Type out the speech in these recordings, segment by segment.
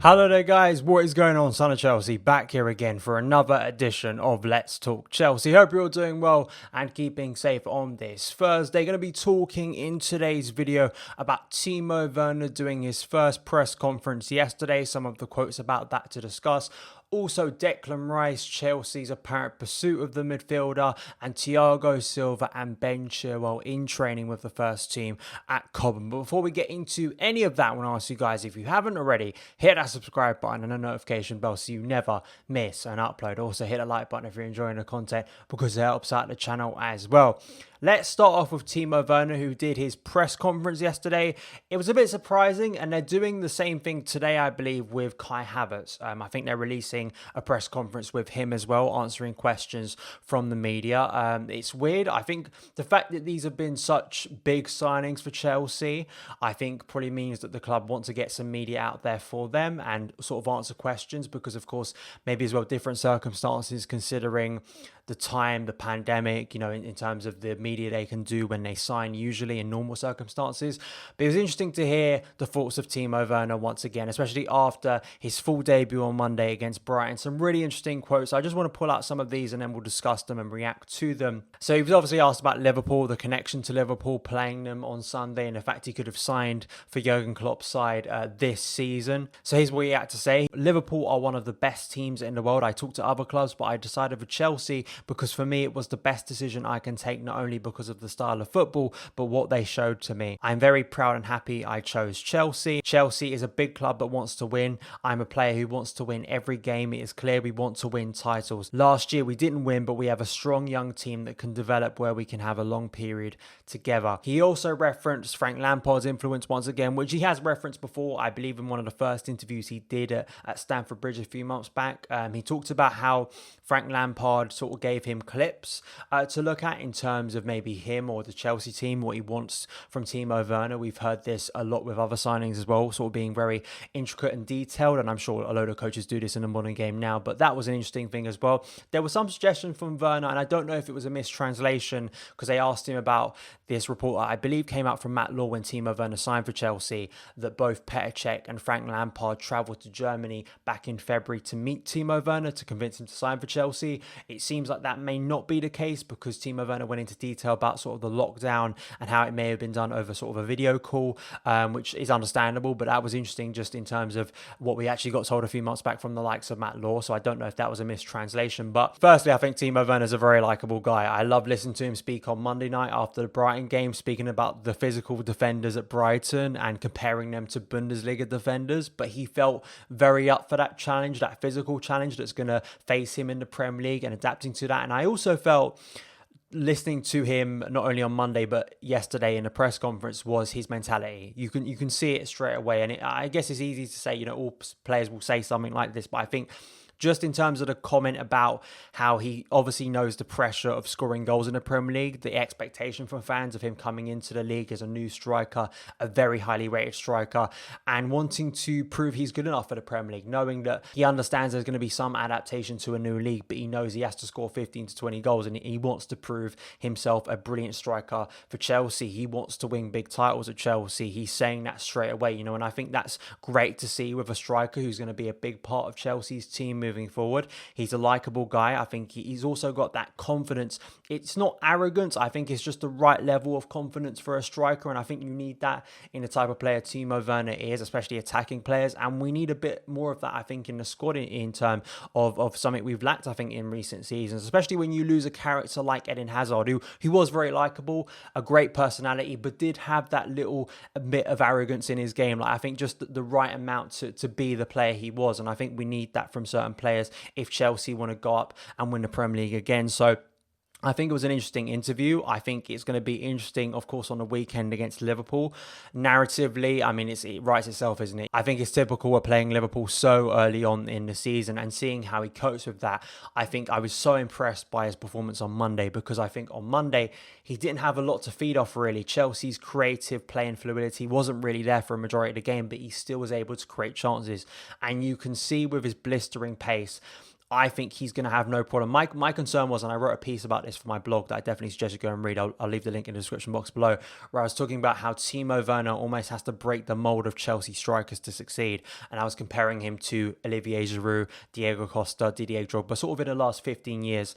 Hello there guys, what is going on? Son of Chelsea back here again for another edition of Let's Talk Chelsea. Hope you're all doing well and keeping safe on this Thursday. Going to be talking in today's video about Timo Werner doing his first press conference yesterday, some of the quotes about that to discuss. Also, Declan Rice, Chelsea's apparent pursuit of the midfielder, and Thiago, Silva and Ben Chilwell in training with the first team at Cobham. But before we get into any of that, I want to ask you guys, if you haven't already, hit that subscribe button and a notification bell so you never miss an upload. Also, hit a like button if you're enjoying the content because it helps out the channel as well. Let's start off with Timo Werner, who did his press conference yesterday. It was a bit surprising, and they're doing the same thing today, I believe, with Kai Havertz. I think they're releasing a press conference with him as well, answering questions from the media. It's weird. I think the fact that these have been such big signings for Chelsea, I think probably means that the club want to get some media out there for them and sort of answer questions because, of course, maybe as well different circumstances considering the time, the pandemic, you know, in terms of the media they can do when they sign usually in normal circumstances. But it was interesting to hear the thoughts of Timo Werner once again, especially after his full debut on Monday against Brighton. Some really interesting quotes. I just want to pull out some of these and then we'll discuss them and react to them. So he was obviously asked about Liverpool, the connection to Liverpool, playing them on Sunday, and the fact he could have signed for Jurgen Klopp's side this season. So here's what he had to say. Liverpool are one of the best teams in the world. I talked to other clubs, but I decided for Chelsea because for me it was the best decision I can take, not only because of the style of football, but what they showed to me. I'm very proud and happy I chose Chelsea. Chelsea is a big club that wants to win. I'm a player who wants to win every game. It is clear we want to win titles. Last year we didn't win, but we have a strong young team that can develop where we can have a long period together. He also referenced Frank Lampard's influence once again, which he has referenced before, I believe in one of the first interviews he did at Stamford Bridge a few months back. He talked about how Frank Lampard sort of gave him clips to look at in terms of maybe him or the Chelsea team, what he wants from Timo Werner. We've heard this a lot with other signings as well, sort of being very intricate and detailed, and I'm sure a load of coaches do this in the modern game now, but that was an interesting thing as well. There was some suggestion from Werner, and I don't know if it was a mistranslation, because they asked him about this report that I believe came out from Matt Law when Timo Werner signed for Chelsea, that both Petr Cech and Frank Lampard travelled to Germany back in February to meet Timo Werner to convince him to sign for Chelsea. It seems like that may not be the case because Timo Werner went into detail about sort of the lockdown and how it may have been done over sort of a video call, which is understandable, but that was interesting just in terms of what we actually got told a few months back from the likes of Matt Law, so I don't know if that was a mistranslation. But firstly, I think Timo Werner is a very likeable guy. I love listening to him speak on Monday night after the Brighton game, speaking about the physical defenders at Brighton and comparing them to Bundesliga defenders, but he felt very up for that challenge, that physical challenge that's going to face him in the Premier League and adapting to that. And I also felt, listening to him not only on Monday but yesterday in the press conference, was his mentality. You can see it straight away, and I guess it's easy to say, you know, all players will say something like this, but I think just in terms of the comment about how he obviously knows the pressure of scoring goals in the Premier League, the expectation from fans of him coming into the league as a new striker, a very highly rated striker, and wanting to prove he's good enough for the Premier League, knowing that he understands there's going to be some adaptation to a new league, but he knows he has to score 15 to 20 goals, and he wants to prove himself a brilliant striker for Chelsea. He wants to win big titles at Chelsea. He's saying that straight away, you know, and I think that's great to see with a striker who's going to be a big part of Chelsea's team moving forward. He's a likable guy. I think he's also got that confidence. It's not arrogance. I think it's just the right level of confidence for a striker, and I think you need that in the type of player Timo Werner is, especially attacking players, and we need a bit more of that, I think, in the squad in terms of something we've lacked, I think, in recent seasons, especially when you lose a character like Eden Hazard, who was very likable, a great personality, but did have that little bit of arrogance in his game. Like, I think just the right amount to be the player he was, and I think we need that from certain players if Chelsea want to go up and win the Premier League again. So I think it was an interesting interview. I think it's going to be interesting, of course, on the weekend against Liverpool. Narratively, I mean, it writes itself, isn't it? I think it's typical we're playing Liverpool so early on in the season, and seeing how he copes with that, I think I was so impressed by his performance on Monday, because I think on Monday he didn't have a lot to feed off, really. Chelsea's creative play and fluidity wasn't really there for a majority of the game, but he still was able to create chances. And you can see with his blistering pace, I think he's going to have no problem. My concern was, and I wrote a piece about this for my blog that I definitely suggest you go and read. I'll leave the link in the description box below, where I was talking about how Timo Werner almost has to break the mold of Chelsea strikers to succeed. And I was comparing him to Olivier Giroud, Diego Costa, Didier Drogba, sort of in the last 15 years.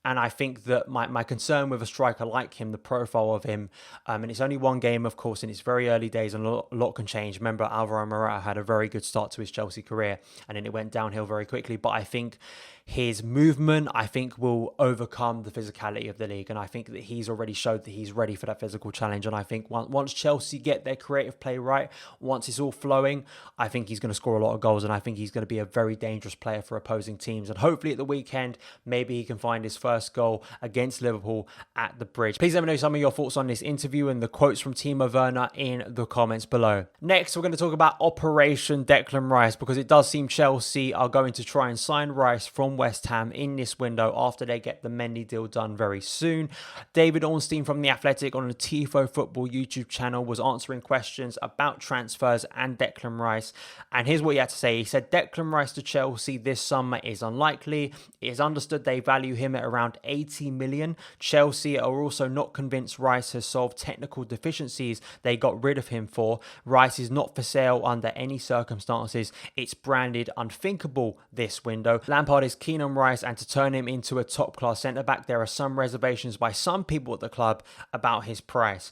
And I think that my concern with a striker like him, the profile of him, and it's only one game, of course, and it's very early days and a lot can change. Remember, Alvaro Morata had a very good start to his Chelsea career and then it went downhill very quickly. But I think his movement, I think, will overcome the physicality of the league. And I think that he's already showed that he's ready for that physical challenge. And I think once Chelsea get their creative play right, once it's all flowing, I think he's going to score a lot of goals. And I think he's going to be a very dangerous player for opposing teams. And hopefully at the weekend, maybe he can find his first goal against Liverpool at the Bridge. Please let me know some of your thoughts on this interview and the quotes from Timo Werner in the comments below. Next, we're going to talk about Operation Declan Rice, because it does seem Chelsea are going to try and sign Rice from West Ham in this window after they get the Mendy deal done very soon. David Ornstein from The Athletic on the Tifo Football YouTube channel was answering questions about transfers and Declan Rice. And here's what he had to say. He said, Declan Rice to Chelsea this summer is unlikely. It is understood they value him at around 80 million. Chelsea are also not convinced Rice has solved technical deficiencies they got rid of him for. Rice is not for sale under any circumstances. It's branded unthinkable this window. Lampard is keen on Rice and to turn him into a top-class centre-back. There are some reservations by some people at the club about his price.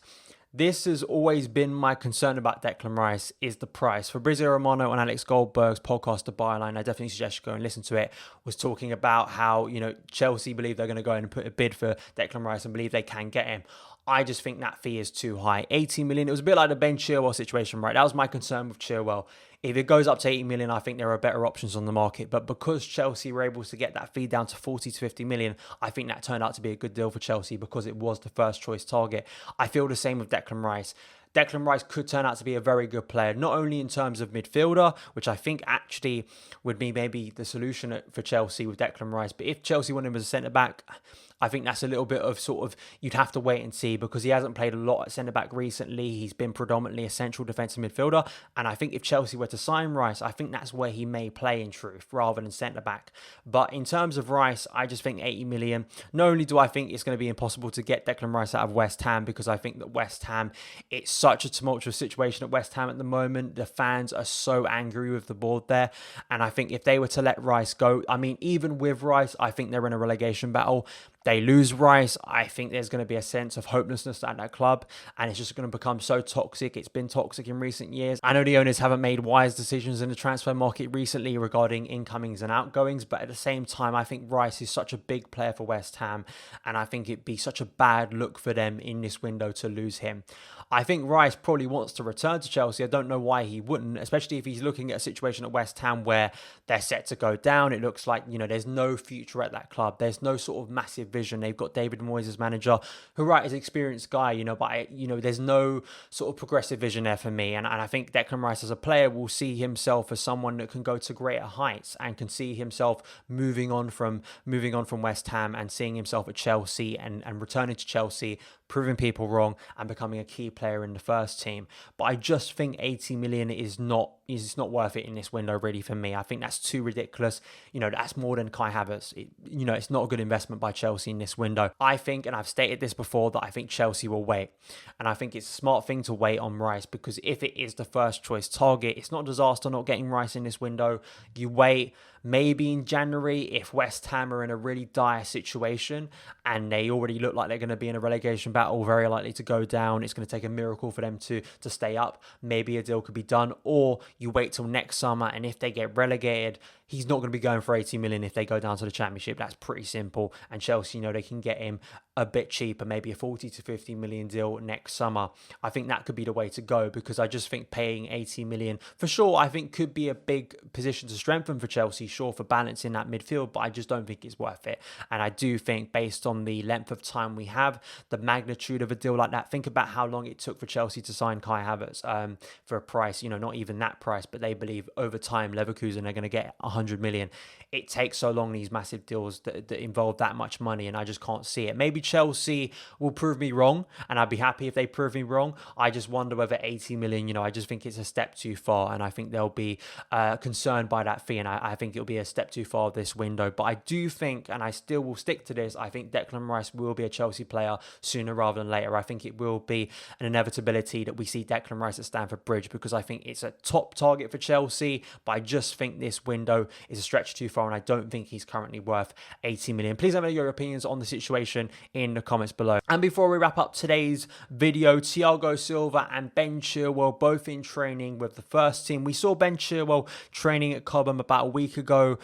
This has always been my concern about Declan Rice, is the price. Fabrizio Romano on Alex Goldberg's podcast, The Byline, I definitely suggest you go and listen to it, was talking about how, Chelsea believe they're going to go in and put a bid for Declan Rice and believe they can get him. I just think that fee is too high. 80 million, it was a bit like the Ben Chilwell situation, right? That was my concern with Chilwell. If it goes up to 80 million, I think there are better options on the market. But because Chelsea were able to get that fee down to 40 to 50 million, I think that turned out to be a good deal for Chelsea because it was the first choice target. I feel the same with Declan Rice. Declan Rice could turn out to be a very good player, not only in terms of midfielder, which I think actually would be maybe the solution for Chelsea with Declan Rice. But if Chelsea want him as a centre-back, I think that's a little bit of you'd have to wait and see, because he hasn't played a lot at centre-back recently. He's been predominantly a central defensive midfielder. And I think if Chelsea were to sign Rice, I think that's where he may play in truth, rather than centre-back. But in terms of Rice, I just think 80 million. Not only do I think it's going to be impossible to get Declan Rice out of West Ham, because I think that West Ham, it's such a tumultuous situation at West Ham at the moment. The fans are so angry with the board there. And I think if they were to let Rice go, even with Rice, I think they're in a relegation battle. They lose Rice, I think there's going to be a sense of hopelessness at that club, and it's just going to become so toxic. It's been toxic in recent years. I know the owners haven't made wise decisions in the transfer market recently regarding incomings and outgoings, but at the same time, I think Rice is such a big player for West Ham, and I think it'd be such a bad look for them in this window to lose him. I think Rice probably wants to return to Chelsea. I don't know why he wouldn't, especially if he's looking at a situation at West Ham where they're set to go down. It looks like, there's no future at that club. There's no sort of massive vision. They've got David Moyes as manager, who, right, is an experienced guy, but there's no sort of progressive vision there for me. And I think Declan Rice as a player will see himself as someone that can go to greater heights and can see himself moving on from West Ham and seeing himself at Chelsea and returning to Chelsea, proving people wrong and becoming a key player in the first team. But I just think 80 million is not worth it in this window, really, for me. I think that's too ridiculous. That's more than Kai Havertz. It's not a good investment by Chelsea in this window. I think, and I've stated this before, that I think Chelsea will wait. And I think it's a smart thing to wait on Rice, because if it is the first choice target, it's not a disaster not getting Rice in this window. You wait. Maybe in January, if West Ham are in a really dire situation and they already look like they're going to be in a relegation battle, very likely to go down, it's going to take a miracle for them to stay up, maybe a deal could be done. Or you wait till next summer, and if they get relegated, he's not going to be going for 80 million if they go down to the Championship. That's pretty simple. And Chelsea, they can get him a bit cheaper, maybe a 40 to 50 million deal next summer. I think that could be the way to go, because I just think paying 80 million, for sure, I think could be a big position to strengthen for Chelsea, sure, for balancing that midfield, but I just don't think it's worth it. And I do think, based on the length of time we have, the magnitude of a deal like that, think about how long it took for Chelsea to sign Kai Havertz for a price, not even that price, but they believe over time Leverkusen are going to get 100 million. It takes so long, these massive deals that involve that much money, and I just can't see it. Maybe Chelsea will prove me wrong, and I'd be happy if they prove me wrong. I just wonder whether 80 million, I just think it's a step too far, and I think they'll be concerned by that fee, and I think it'll be a step too far this window. But I do think, and I still will stick to this, I think Declan Rice will be a Chelsea player sooner rather than later. I think it will be an inevitability that we see Declan Rice at Stamford Bridge, because I think it's a top target for Chelsea, but I just think this window is a stretch too far, and I don't think he's currently worth 80 million. Please let me know your opinions on the situation in the comments below. And before we wrap up today's video, Thiago Silva and Ben Chilwell both in training with the first team. We saw Ben Chilwell training at Cobham about a week ago,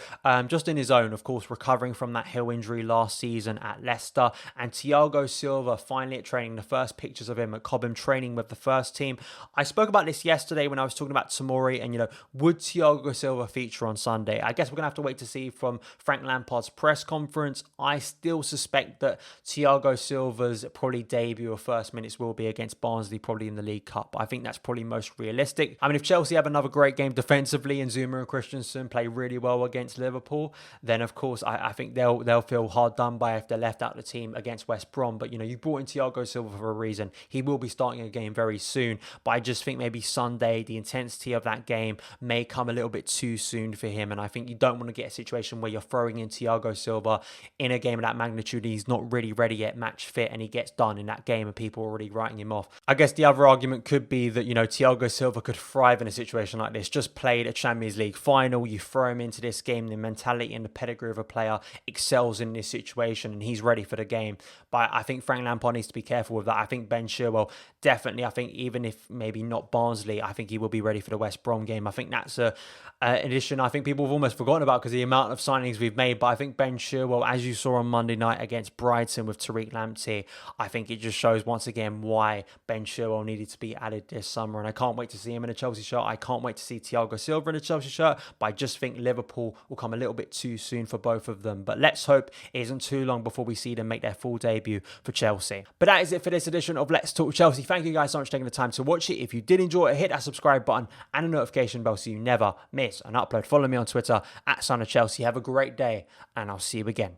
just in his own, of course, recovering from that heel injury last season at Leicester. And Thiago Silva finally at training, the first pictures of him at Cobham training with the first team. I spoke about this yesterday when I was talking about Tomori, and would Thiago Silva feature on Sunday? I guess we're gonna have to wait to see from Frank Lampard's press conference. I still suspect that Thiago Silva's probably debut or first minutes will be against Barnsley, probably in the League Cup. I think that's probably most realistic. I mean, if Chelsea have another great game defensively and Zuma and Christensen play really well against Liverpool, then of course I think they'll feel hard done by if they're left out of the team against West Brom. But you brought in Thiago Silva for a reason. He will be starting a game very soon, but I just think maybe Sunday, the intensity of that game may come a little bit too soon for him, and I think you don't want to get a situation where you're throwing in Thiago Silva in a game of that magnitude. He's not really ready yet, match fit, and he gets done in that game and people are already writing him off. I guess the other argument could be that Thiago Silva could thrive in a situation like this. Just played a Champions League final, you throw him into this game, the mentality and the pedigree of a player excels in this situation, and he's ready for the game. But I think Frank Lampard needs to be careful with that. I think Ben Chilwell definitely, I think even if maybe not Barnsley, I think he will be ready for the West Brom game. I think that's an addition I think people have almost forgotten about because of the amount of signings we've made. But I think Ben Chilwell, as you saw on Monday night against Brighton with Tariq Lamptey, I think it just shows once again why Ben Chilwell needed to be added this summer. And I can't wait to see him in a Chelsea shirt. I can't wait to see Thiago Silva in a Chelsea shirt. But I just think Liverpool will come a little bit too soon for both of them. But let's hope it isn't too long before we see them make their full debut for Chelsea. But that is it for this edition of Let's Talk Chelsea. Thank you guys so much for taking the time to watch it. If you did enjoy it, hit that subscribe button and a notification bell so you never miss an upload. Follow me on Twitter @SonOfChelsea. Have a great day, and I'll see you again.